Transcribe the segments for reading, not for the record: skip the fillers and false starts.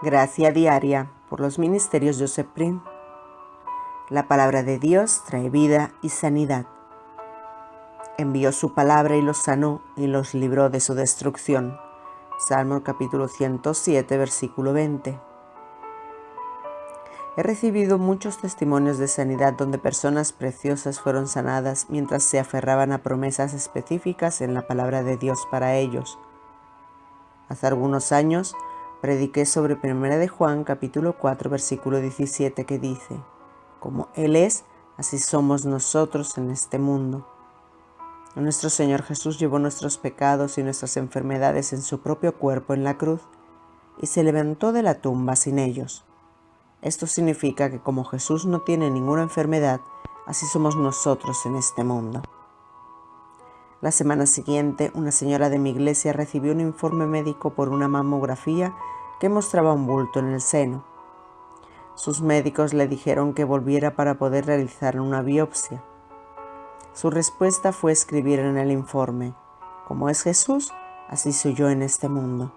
Gracia diaria por los ministerios Joseph Prim. La palabra de Dios trae vida y sanidad. Envió su palabra y los sanó y los libró de su destrucción. Salmo capítulo 107, versículo 20. He recibido muchos testimonios de sanidad donde personas preciosas fueron sanadas mientras se aferraban a promesas específicas en la palabra de Dios para ellos. Hace algunos años prediqué sobre 1 de Juan capítulo 4 versículo 17 que dice: como Él es, así somos nosotros en este mundo. Nuestro Señor Jesús llevó nuestros pecados y nuestras enfermedades en su propio cuerpo en la cruz y se levantó de la tumba sin ellos. Esto significa que como Jesús no tiene ninguna enfermedad, así somos nosotros en este mundo. La semana siguiente, una señora de mi iglesia recibió un informe médico por una mamografía que mostraba un bulto en el seno. Sus médicos le dijeron que volviera para poder realizar una biopsia. Su respuesta fue escribir en el informe: como es Jesús, así soy yo en este mundo.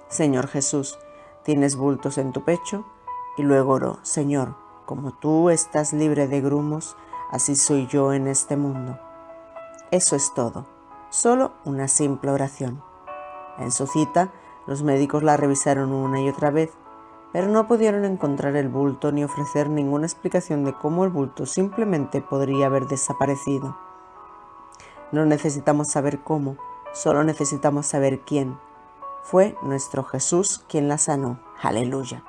Señor Jesús, ¿tienes bultos en tu pecho? Y luego oró: Señor, como tú estás libre de grumos, así soy yo en este mundo. Eso es todo, solo una simple oración. En su cita, los médicos la revisaron una y otra vez, pero no pudieron encontrar el bulto ni ofrecer ninguna explicación de cómo el bulto simplemente podría haber desaparecido. No necesitamos saber cómo, solo necesitamos saber quién. Fue nuestro Jesús quien la sanó. ¡Aleluya!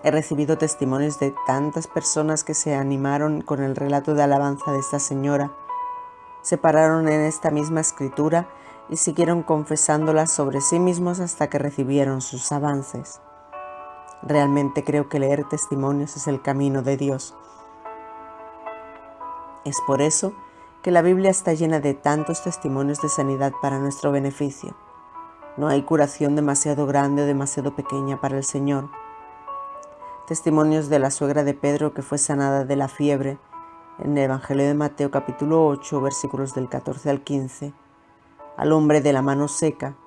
He recibido testimonios de tantas personas que se animaron con el relato de alabanza de esta señora, se pararon en esta misma escritura y siguieron confesándola sobre sí mismos hasta que recibieron sus avances. Realmente creo que leer testimonios es el camino de Dios. Es por eso que la Biblia está llena de tantos testimonios de sanidad para nuestro beneficio. No hay curación demasiado grande o demasiado pequeña para el Señor. Testimonios de la suegra de Pedro que fue sanada de la fiebre, en el Evangelio de Mateo capítulo 8, versículos del 14 al 15. Al hombre de la mano seca,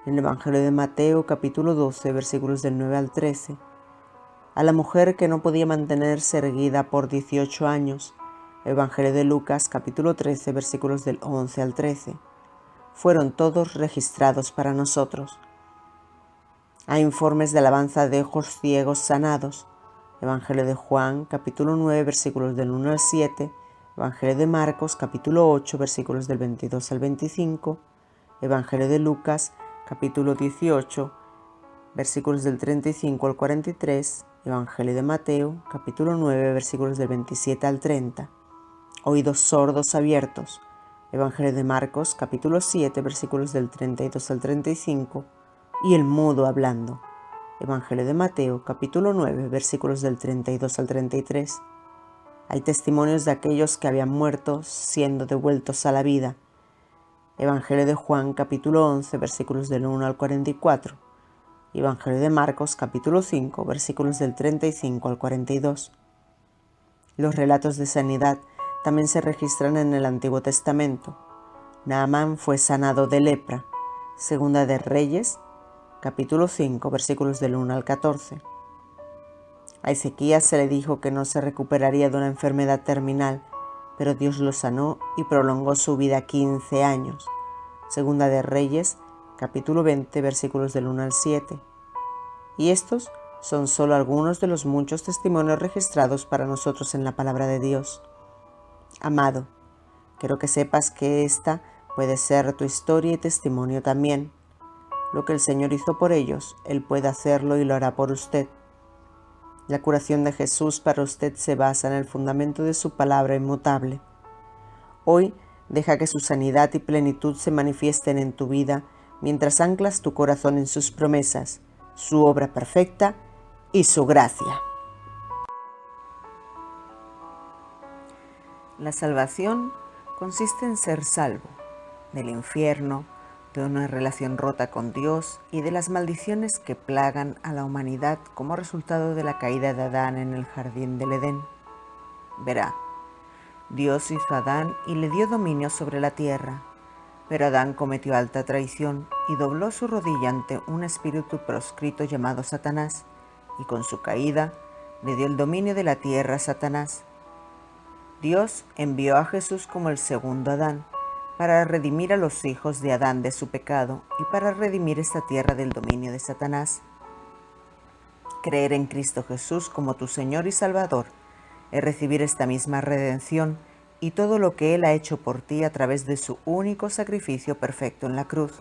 en el Evangelio de Mateo capítulo 12, versículos del 9 al 13. A la mujer que no podía mantenerse erguida por 18 años, Evangelio de Lucas capítulo 13, versículos del 11 al 13. Fueron todos registrados para nosotros. Hay informes de alabanza de ojos ciegos sanados, Evangelio de Juan, capítulo 9, versículos del 1 al 7, Evangelio de Marcos, capítulo 8, versículos del 22 al 25, Evangelio de Lucas, capítulo 18, versículos del 35 al 43, Evangelio de Mateo, capítulo 9, versículos del 27 al 30, oídos sordos abiertos, Evangelio de Marcos, capítulo 7, versículos del 32 al 35, y el mudo hablando, Evangelio de Mateo, capítulo 9, versículos del 32 al 33. Hay testimonios de aquellos que habían muerto siendo devueltos a la vida. Evangelio de Juan, capítulo 11, versículos del 1 al 44. Evangelio de Marcos, capítulo 5, versículos del 35 al 42. Los relatos de sanidad también se registran en el Antiguo Testamento. Naamán fue sanado de lepra. Segunda de Reyes, capítulo 5, versículos del 1 al 14. A Ezequías se le dijo que no se recuperaría de una enfermedad terminal, pero Dios lo sanó y prolongó su vida 15 años. Segunda de Reyes, capítulo 20, versículos del 1 al 7. Y estos son solo algunos de los muchos testimonios registrados para nosotros en la palabra de Dios. Amado, quiero que sepas que esta puede ser tu historia y testimonio también. Lo que el Señor hizo por ellos, Él puede hacerlo y lo hará por usted. La curación de Jesús para usted se basa en el fundamento de su palabra inmutable. Hoy, deja que su sanidad y plenitud se manifiesten en tu vida mientras anclas tu corazón en sus promesas, su obra perfecta y su gracia. La salvación consiste en ser salvo del infierno, de una relación rota con Dios y de las maldiciones que plagan a la humanidad como resultado de la caída de Adán en el jardín del Edén. Verá, Dios hizo a Adán y le dio dominio sobre la tierra, Pero Adán cometió alta traición y dobló su rodilla ante un espíritu proscrito llamado Satanás, y con su caída le dio el dominio de la tierra a Satanás. Dios envió a Jesús como el segundo Adán, para redimir a los hijos de Adán de su pecado y para redimir esta tierra del dominio de Satanás. Creer en Cristo Jesús como tu Señor y Salvador es recibir esta misma redención y todo lo que Él ha hecho por ti a través de su único sacrificio perfecto en la cruz.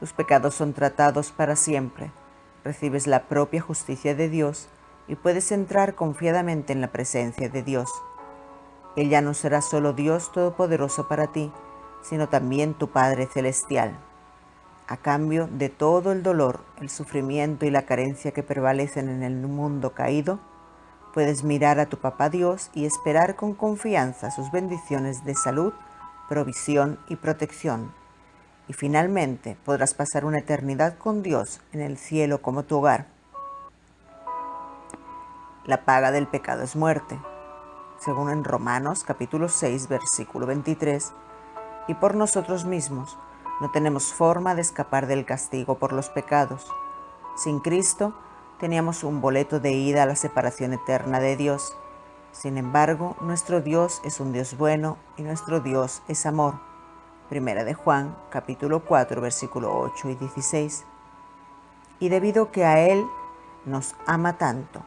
Tus pecados son tratados para siempre, recibes la propia justicia de Dios y puedes entrar confiadamente en la presencia de Dios. Él ya no será solo Dios Todopoderoso para ti, sino también tu Padre Celestial. A cambio de todo el dolor, el sufrimiento y la carencia que prevalecen en el mundo caído, puedes mirar a tu Papá Dios y esperar con confianza sus bendiciones de salud, provisión y protección. Y finalmente podrás pasar una eternidad con Dios en el cielo como tu hogar. La paga del pecado es muerte, según en Romanos capítulo 6, versículo 23, y por nosotros mismos no tenemos forma de escapar del castigo por los pecados. Sin Cristo teníamos un boleto de ida a la separación eterna de Dios. Sin embargo, nuestro Dios es un Dios bueno y nuestro Dios es amor. Primera de Juan capítulo 4, versículo 8 y 16. Y debido que a Él nos ama tanto,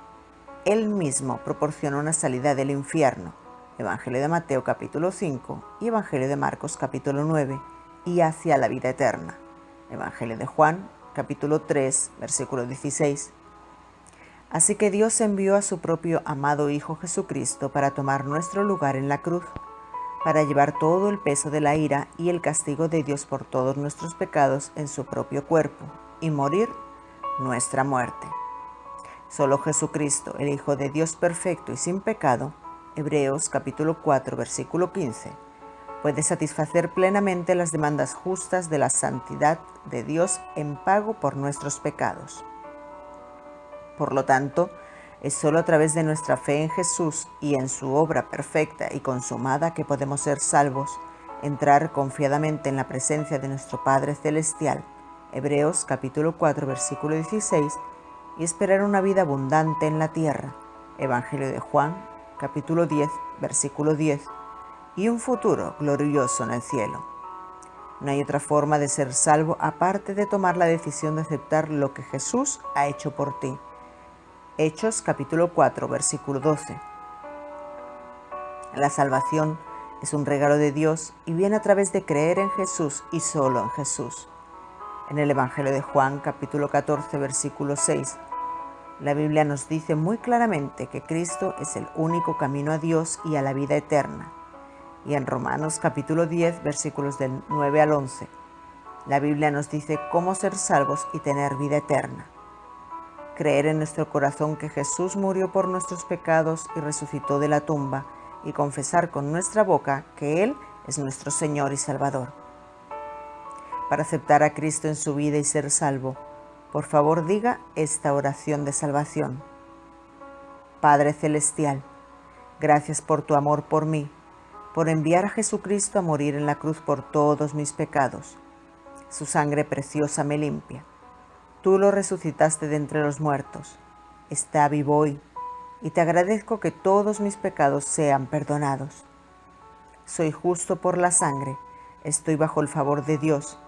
Él mismo proporcionó una salida del infierno, Evangelio de Mateo capítulo 5 y Evangelio de Marcos capítulo 9, y hacia la vida eterna, Evangelio de Juan capítulo 3, versículo 16. Así que Dios envió a su propio amado Hijo Jesucristo para tomar nuestro lugar en la cruz, para llevar todo el peso de la ira y el castigo de Dios por todos nuestros pecados en su propio cuerpo, y morir nuestra muerte. Solo Jesucristo, el Hijo de Dios perfecto y sin pecado, Hebreos capítulo 4, versículo 15, puede satisfacer plenamente las demandas justas de la santidad de Dios en pago por nuestros pecados. Por lo tanto, es solo a través de nuestra fe en Jesús y en su obra perfecta y consumada que podemos ser salvos, entrar confiadamente en la presencia de nuestro Padre Celestial, Hebreos capítulo 4, versículo 16, y esperar una vida abundante en la tierra, Evangelio de Juan capítulo 10, versículo 10, y un futuro glorioso en el cielo. No hay otra forma de ser salvo aparte de tomar la decisión de aceptar lo que Jesús ha hecho por ti. Hechos capítulo 4, versículo 12. La salvación es un regalo de Dios y viene a través de creer en Jesús y solo en Jesús. En el Evangelio de Juan capítulo 14, versículo 6, la Biblia nos dice muy claramente que Cristo es el único camino a Dios y a la vida eterna. Y en Romanos capítulo 10, versículos del 9 al 11, la Biblia nos dice cómo ser salvos y tener vida eterna. Creer en nuestro corazón que Jesús murió por nuestros pecados y resucitó de la tumba, y confesar con nuestra boca que Él es nuestro Señor y Salvador. Para aceptar a Cristo en su vida y ser salvo, por favor diga esta oración de salvación. Padre Celestial, gracias por tu amor por mí, por enviar a Jesucristo a morir en la cruz por todos mis pecados. Su sangre preciosa me limpia. Tú lo resucitaste de entre los muertos. Está vivo hoy, y te agradezco que todos mis pecados sean perdonados. Soy justo por la sangre, estoy bajo el favor de Dios,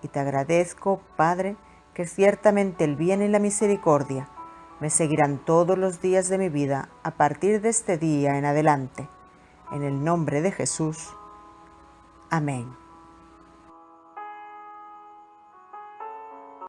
y te agradezco, Padre, que ciertamente el bien y la misericordia me seguirán todos los días de mi vida a partir de este día en adelante. En el nombre de Jesús. Amén.